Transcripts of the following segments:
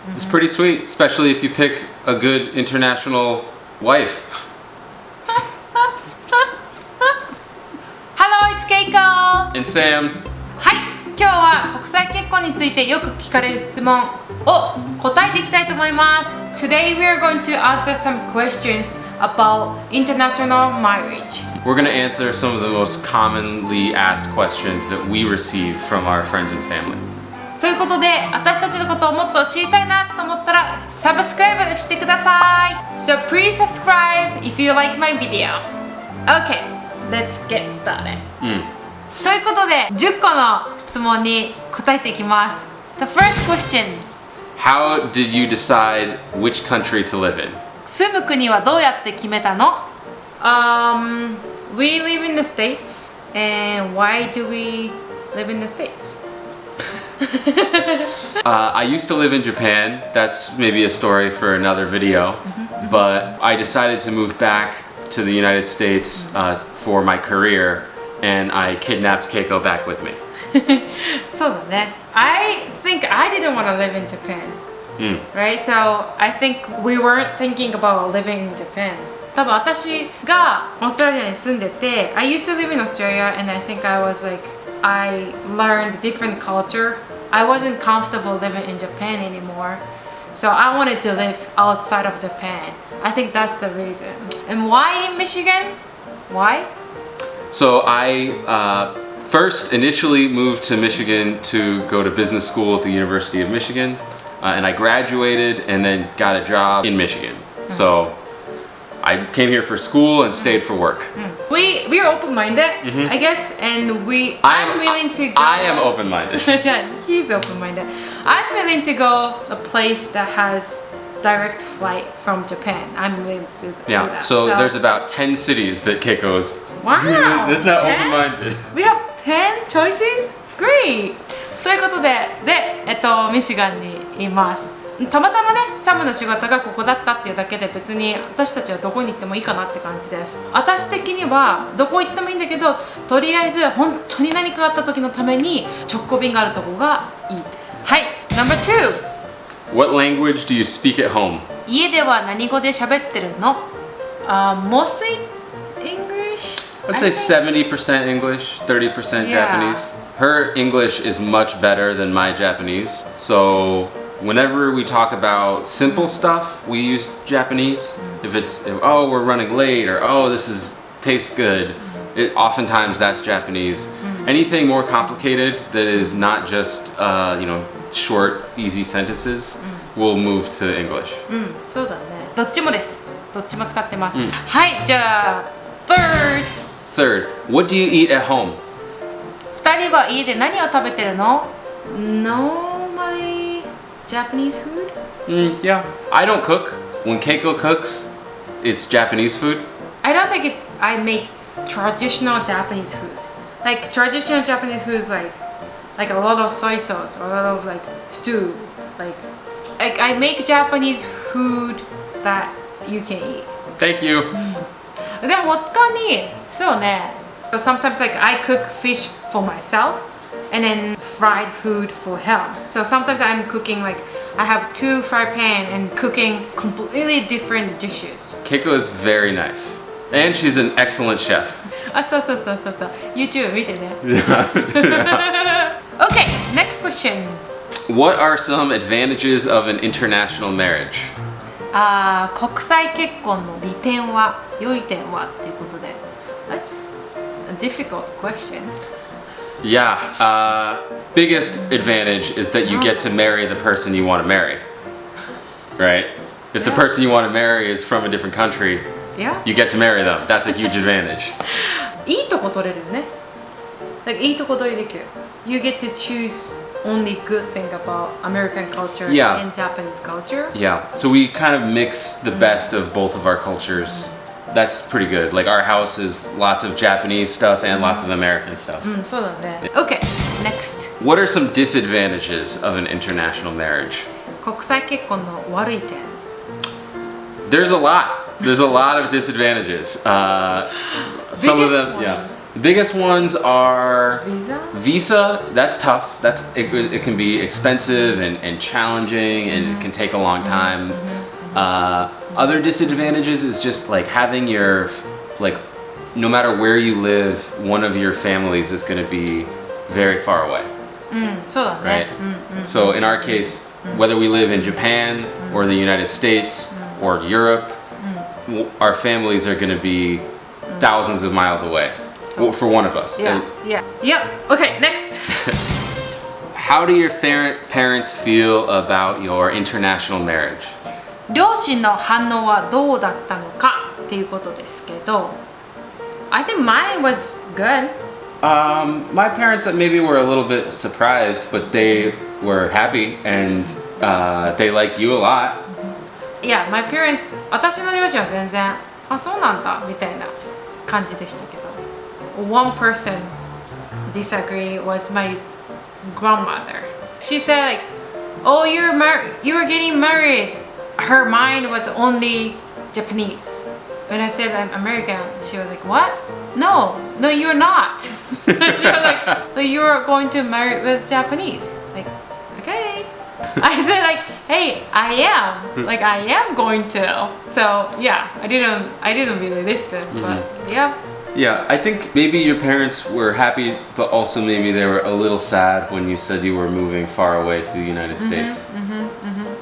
It's pretty sweet, especially if you pick a good international wife. Hello, it's Keiko! And Sam. はい、今日は国際結婚についてよく聞かれる質問を答えていきたいと思います。Today we are going to answer some questions about international marriage. We're going to answer some of the most commonly asked questions that we receive from our friends and family. ということで、私たちのことをもっと知りたいなと思ったら、サブスクライブしてください。So please subscribe if you like my video. Okay, let's get started. ということで、10個の質問に答えていきます。The first question. How did you decide which country to live in? 住む国はどうやって決めたの？ We live in the States. And why do we live in the States? I used to live in Japan. That's maybe a story for another video. But I decided to move back to the United States for my career, and I kidnapped Keiko back with me. そうだね。I think I didn't want to live in Japan. Right? So I think we weren't thinking about living in Japan. 多分私がオーストラリアに住んでて I used to live in Australia and I think I was like I learned different culture. I wasn't comfortable living in Japan anymore. So I wanted to live outside of Japan. I think that's the reason. And why in Michigan? Why? So I first initially moved to Michigan to go to business school at the University of Michigan. And I graduated and then got a job in Michigan. So I came here for school and stayed for work. We are open-minded, I guess, and I'm willing to go. I am open-minded. Yeah, he's open-minded. I'm willing to go a place that has direct flight from Japan. I'm willing to do that. So there's about 10 cities that Keiko's. Wow. That's not 10? open-minded. We have 10 choices? Great. ということで、ミシガンにいます。たまたまね、サムの仕事がここだったっていうだけで別に私たちはどこに行ってもいいかなって感じです。私的にはどこ行ってもいいんだけど、とりあえず本当に何かあった時のために直行便があるとこがいい。はい、No.2 What language do you speak at home? 家では何語で喋ってるの？ Mostly English? I'd say 70% English, 30% Japanese. Her English is much better than my Japanese. So whenever we talk about simple stuff, we use Japanese. If it's, oh, we're running late, or oh, this tastes good, oftentimes that's Japanese. Anything more complicated that is not just, short, easy sentences, we'll move to English. そうだね。どっちもです。どっちも使ってます。はい、じゃあ、Third. What do you eat at home? 2人は家で何を食べてるの？ Normally Japanese food? Yeah. I don't cook. When Keiko cooks, it's Japanese food. I don't think I make traditional Japanese food. Like traditional Japanese food is like a lot of soy sauce, or a lot of like stew. Like I make Japanese food that you can eat. Thank you. でも他にそうね。So sometimes like I cook fish for myself and then fried food for him. So sometimes I'm cooking like I have 2 fry pan and cooking completely different dishes. Keiko is very nice. And she's an excellent chef. あ、そう。YouTube 見てね。Okay, next question. What are some advantages of an international marriage? 国際結婚の利点は、良い点はっていうことで。That's a difficult question. Yeah, biggest advantage is that you get to marry the person you want to marry. Right? If the person you want to marry is from a different country, you get to marry them. That's a huge advantage. いいとこ取れるね。いいとこ取りできる。You get to choose only good thing about American culture and Japanese culture. Yeah, so we kind of mix the best of both of our cultures. That's pretty good. Like our house is lots of Japanese stuff and lots of American stuff. そうだね。Okay, next. What are some disadvantages of an international marriage? 国際結婚の悪い点。There's a lot of disadvantages. Some of them, The biggest ones are Visa. That's tough. It can be expensive and challenging, and it can take a long time. Other disadvantages is just like having your no matter where you live, one of your families is going to be very far away. そうだね。 Right? So in our case, whether we live in Japan or the United States or Europe, our families are going to be thousands of miles away for one of us. Yeah. Okay, next. How do your parents feel about your international marriage? 両親の反応はどうだったのかっていうことですけど、I think mine was good. My parents maybe were a little bit surprised, but they were happy and they like you a lot. Yeah, my parents, 私の両親は全然、あ、そうなんだみたいな感じでしたけど。One person disagree was my grandmother. She said like, "Oh, you're getting married." Her mind was only Japanese. When I said I'm American, she was like, "What? No, you're not." She was like, "No, you're going to marry with Japanese." Like, okay. I said like, "Hey, I am going to." So yeah, I didn't really listen, but yeah. Yeah, I think maybe your parents were happy, but also maybe they were a little sad when you said you were moving far away to the United States.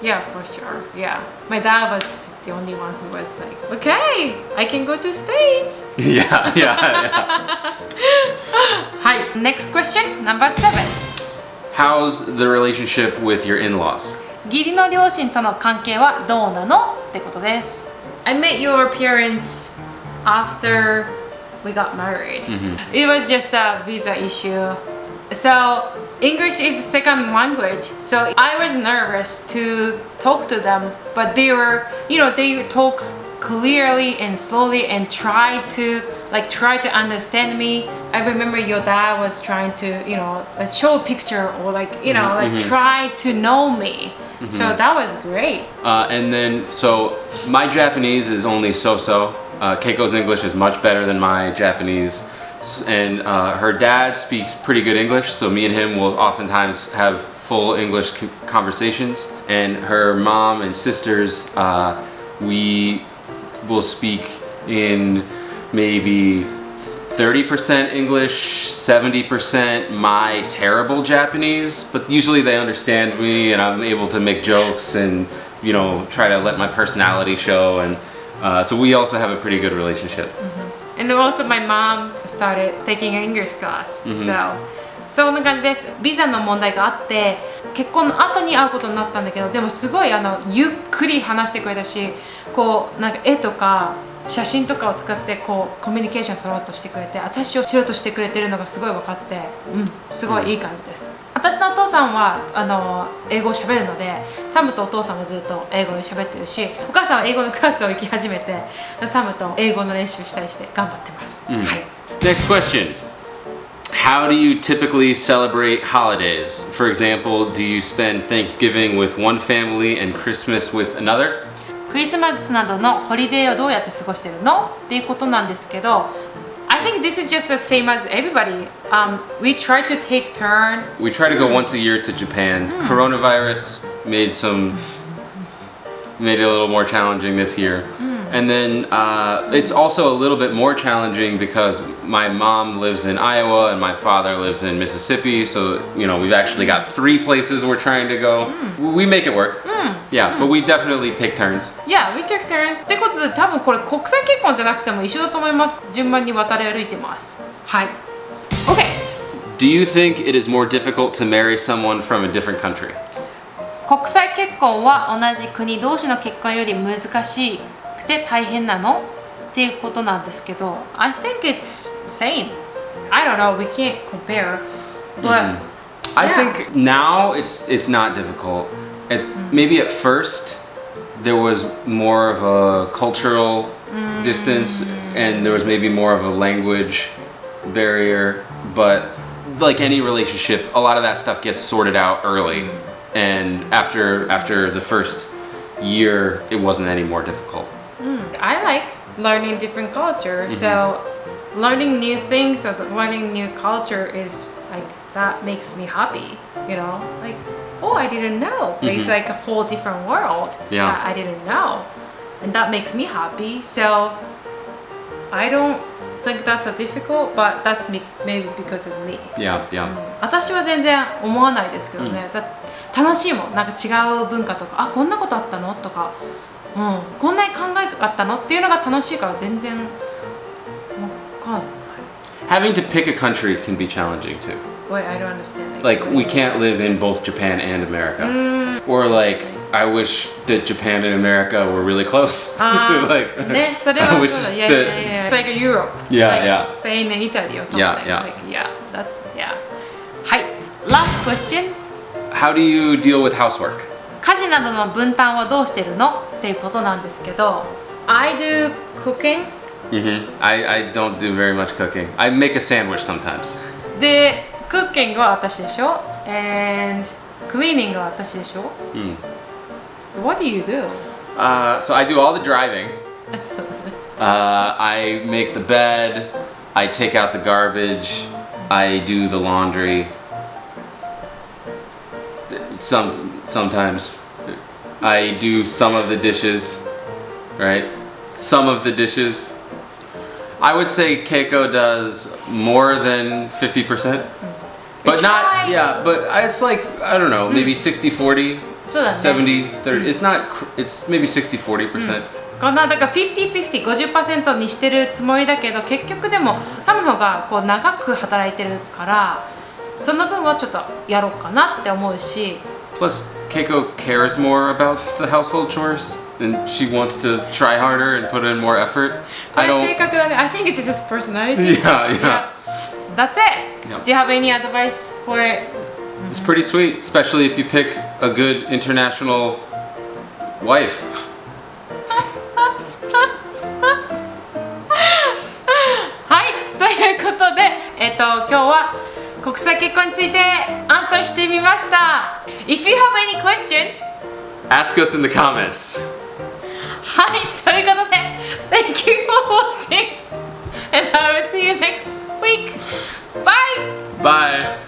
Yeah, for sure. Yeah, my dad was the only one who was like, "Okay, I can go to States." Yeah. はい、next question, number 7. How's the relationship with your in-laws? 義理の両親との関係はどうなのってことです。I met your parents after we got married. It was just a visa issue. So English is second language. So I was nervous to talk to them, but they talk clearly and slowly and try to understand me. I remember your dad was trying to, show a picture or try to know me. So that was great. And then, so my Japanese is only so-so. Keiko's English is much better than my Japanese. And her dad speaks pretty good English, so me and him will oftentimes have full English conversations. And her mom and sisters, we will speak in maybe 30% English, 70% my terrible Japanese, but usually they understand me and I'm able to make jokes and try to let my personality show, and so we also have a pretty good relationship. And then also my mom started taking an English class. So そんな感じです。ビザの問題があって結婚の後に会うことになったんだけど、でもすごいゆっくり話してくれたし、なんか絵とか写真とかを使ってコミュニケーション取ろうとしてくれて、私をしようとしてくれてるのがすごい分かって、すごいいい感じです。私のお父さんは英語を喋るので、サムとお父さんはずっと英語を喋ってるし、お母さんは英語のクラスを行き始めて、サムと英語の練習したりして頑張ってます。はい。Next question. How do you typically celebrate holidays? For example, do you spend Thanksgiving with one family and Christmas with another? クリスマスなどのホリデーをどうやって過ごしてるのっていうことなんですけど、I think this is just the same as everybody. We try to take turn. We try to go once a year to Japan. Coronavirus made it a little more challenging this year. And then it's also a little bit more challenging because my mom lives in Iowa and my father lives in Mississippi. So, we've actually got 3 places we're trying to go. We make it work. Yeah, but we definitely take turns. Yeah, we take turns. ってことで多分これ国際結婚じゃなくても一緒だと思います。順番に渡り歩いてます。はい。Okay. Do you think it is more difficult to marry someone from a different country? 国際結婚は同じ国同士の結婚より難しくて大変なのっていうことなんですけど、I think it's same. I don't know, we can't compare. But I think now it's not difficult. Maybe at first there was more of a cultural distance and there was maybe more of a language barrier, but like any relationship, a lot of that stuff gets sorted out early. And after the first year, it wasn't any more difficult. I like learning different cultures. So learning new things or learning new culture is like that makes me happy, you know, like oh I didn't know, it's like a whole different world that I didn't know, and that makes me happy. So I don't think that's so difficult, but that's maybe because of me. Yeah. 私は全然思わないですけどね、楽しいもん、なんか違う文化とか、あ、こんなことあったのとか、こんなに考えがあったのっていうのが楽しいから全然わかんない。Having to pick a country can be challenging too. Wait, I don't understand. Like we can't live in both Japan and America. Or like I wish that Japan and America were really close. Like ね、それはそうだ。Yeah. It's like Europe. Yeah. Like Spain and Italy or something. Yeah. Like, that's yeah. はい。Last question. How do you deal with housework? 家事などの分担はどうしてるのっていうことなんですけど、I do cooking. I don't do very much cooking. I make a sandwich sometimes. で、クッキングは私でしょ and cleaning は私でしょ、So what do you do? So I do all the driving. I make the bed. I take out the garbage. I do the laundry. Sometimes I do some of the dishes, right? Some of the dishes. I would say Keiko does more than 50%. But not, but it's like, I don't know, maybe 60-40, 70-30. It's not, it's maybe 60-40%. こんなだから 50-50、50% にしてるつもりだけど、結局でもサムの方がこう長く働いてるから、その分はちょっとやろうかなって思うし。Plus, Keiko cares more about the household chores, and she wants to try harder and put in more effort. これ性格だね。I think it's just personality. Yeah. That's it. Do you have any advice for it? It's pretty sweet, especially if you pick a good international wife. はい、ということで、今日は国際結婚についてアンサーしてみました。If you have any questions, ask us in the comments. はい、ということで、Thank you for watching, and I will see you next week. Bye! Bye!